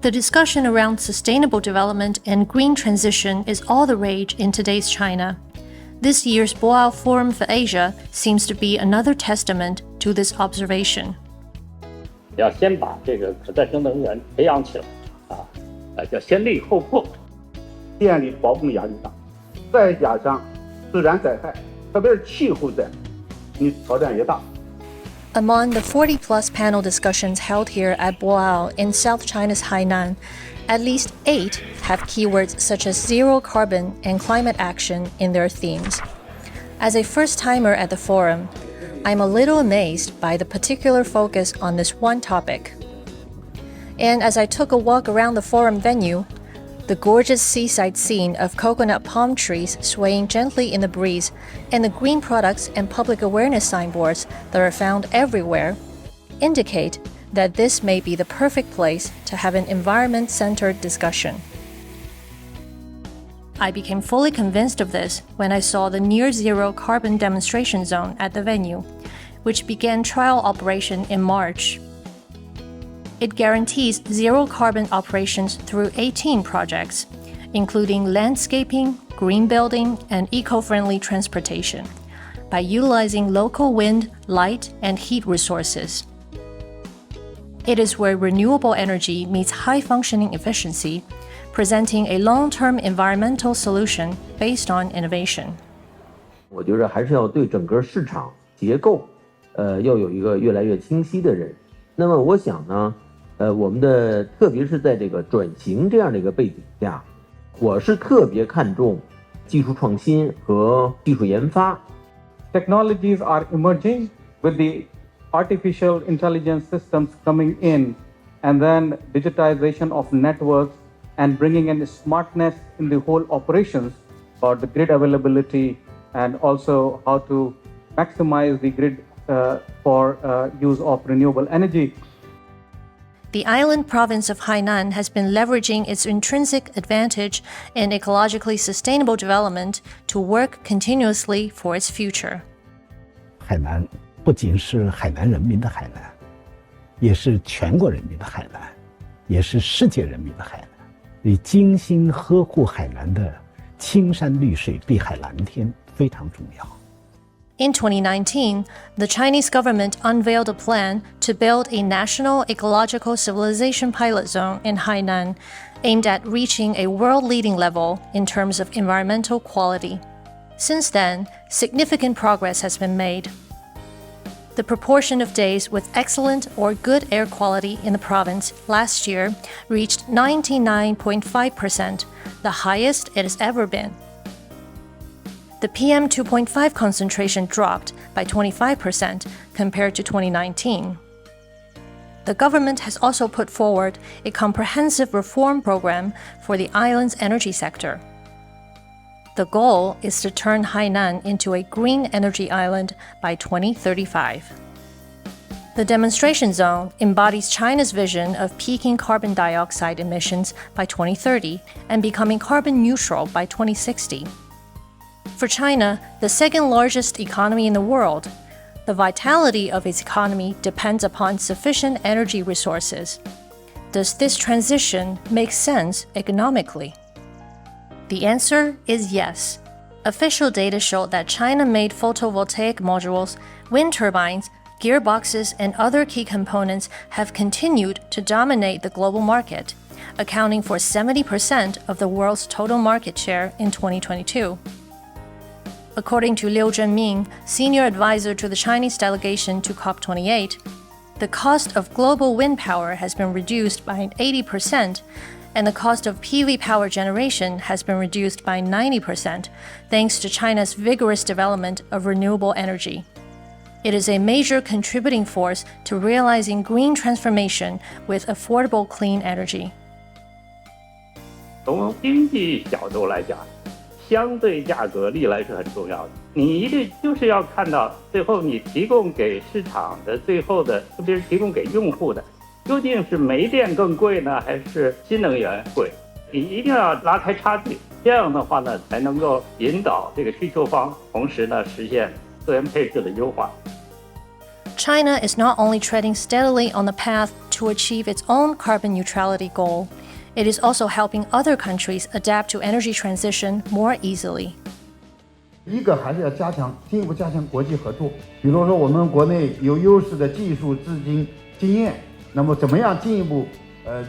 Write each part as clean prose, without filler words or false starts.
The discussion around sustainable development and green transition is all the rage in today's China. This year's Boao Forum for Asia seems to be another testament to this observation. 要先把这个可再生能源培养起来，叫先立后破，电力保供压力大，再加上自然灾害，特别是气候灾，你挑战也大。Among the 40-plus panel discussions held here at Boao in South China's Hainan, at least 8 have keywords such as zero carbon and climate action in their themes. As a first-timer at the forum, I'm a little amazed by the particular focus on this one topic. And as I took a walk around the forum venue, the gorgeous seaside scene of coconut palm trees swaying gently in the breeze and the green products and public awareness signboards that are found everywhere indicate that this may be the perfect place to have an environment-centered discussion. I became fully convinced of this when I saw the near-zero carbon demonstration zone at the venue, which began trial operation in March. It guarantees zero carbon operations through 18 projects, including landscaping, green building, and eco-friendly transportation, by utilizing local wind, light, and heat resources. It is where renewable energy meets high-functioning efficiency, presenting a long-term environmental solution based on innovation. 我觉得还是要对整个市场结构，要有一个越来越清晰的认识。那么我想呢，我们的特别是在这个转型这样的一个背景下，我是特别看重技术创新和技术研发。Technologies are emerging with the artificial intelligence systems coming in, and then digitization of networks and bringing in smartness in the whole operations for the grid availability and also how to maximize the grid for use of renewable energy. The island province of Hainan has been leveraging its intrinsic advantage in ecologically sustainable development to work continuously for its future. 海南不仅是海南人民的海南，也是全国人民的海南，也是世界人民的海南。以精心呵护海南的青山绿水、碧海蓝天非常重要。In 2019, the Chinese government unveiled a plan to build a national ecological civilization pilot zone in Hainan, aimed at reaching a world-leading level in terms of environmental quality. Since then, significant progress has been made. The proportion of days with excellent or good air quality in the province last year reached 99.5%, the highest it has ever been. The PM 2.5 concentration dropped by 25% compared to 2019. The government has also put forward a comprehensive reform program for the island's energy sector. The goal is to turn Hainan into a green energy island by 2035. The demonstration zone embodies China's vision of peaking carbon dioxide emissions by 2030 and becoming carbon neutral by 2060. For China, the second largest economy in the world, the vitality of its economy depends upon sufficient energy resources. Does this transition make sense economically? The answer is yes. Official data show that China-made photovoltaic modules, wind turbines, gearboxes, and other key components have continued to dominate the global market, accounting for 70% of the world's total market share in 2022. According to Liu Zhenming, senior advisor to the Chinese delegation to COP28, the cost of global wind power has been reduced by 80%, and the cost of PV power generation has been reduced by 90%, thanks to China's vigorous development of renewable energy. It is a major contributing force to realizing green transformation with affordable clean energy. 从经济角度来讲，相对价格历来是很重要的。你一定就是要看到最后你提供给市场的最后的，特别是提供给用户的，究竟是煤电更贵呢，还是新能源贵？你一定要拉开差距，这样的话呢，才能够引导这个需求方，同时呢，实现资源配置的优化。China is not only treading steadily on the path to achieve its own carbon neutrality goal. It is also helping other countries adapt to energy transition more easily. 一个还是要进一步加强国际合作。比如说，我们国内有优势的技术、资金、经验，那么怎么样进一步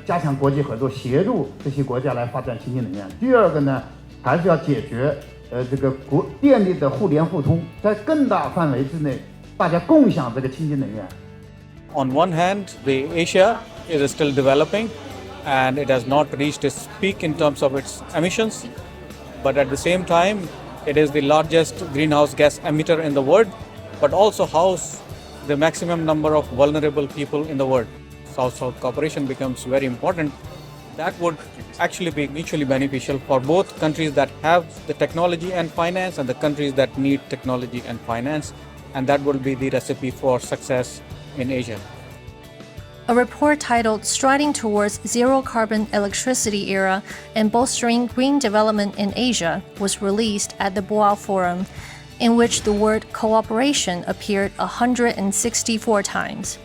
加强国际合作，协助这些国家来发展清洁能源？第二个呢，还是要解决这个电力的互联互通，在更大范围之内，大家共享这个清洁能源。On one hand, the Asia is still developing and it has not reached its peak in terms of its emissions. But at the same time, it is the largest greenhouse gas emitter in the world, but also house the maximum number of vulnerable people in the world. South-South cooperation becomes very important. That would actually be mutually beneficial for both countries that have the technology and finance and the countries that need technology and finance. And that will be the recipe for success in Asia. A report titled Striding Towards Zero Carbon Electricity Era and Bolstering Green Development in Asia was released at the Boao Forum, in which the word cooperation appeared 164 times.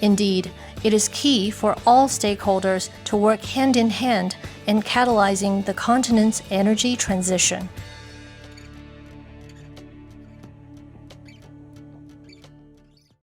Indeed, it is key for all stakeholders to work hand in hand in catalyzing the continent's energy transition.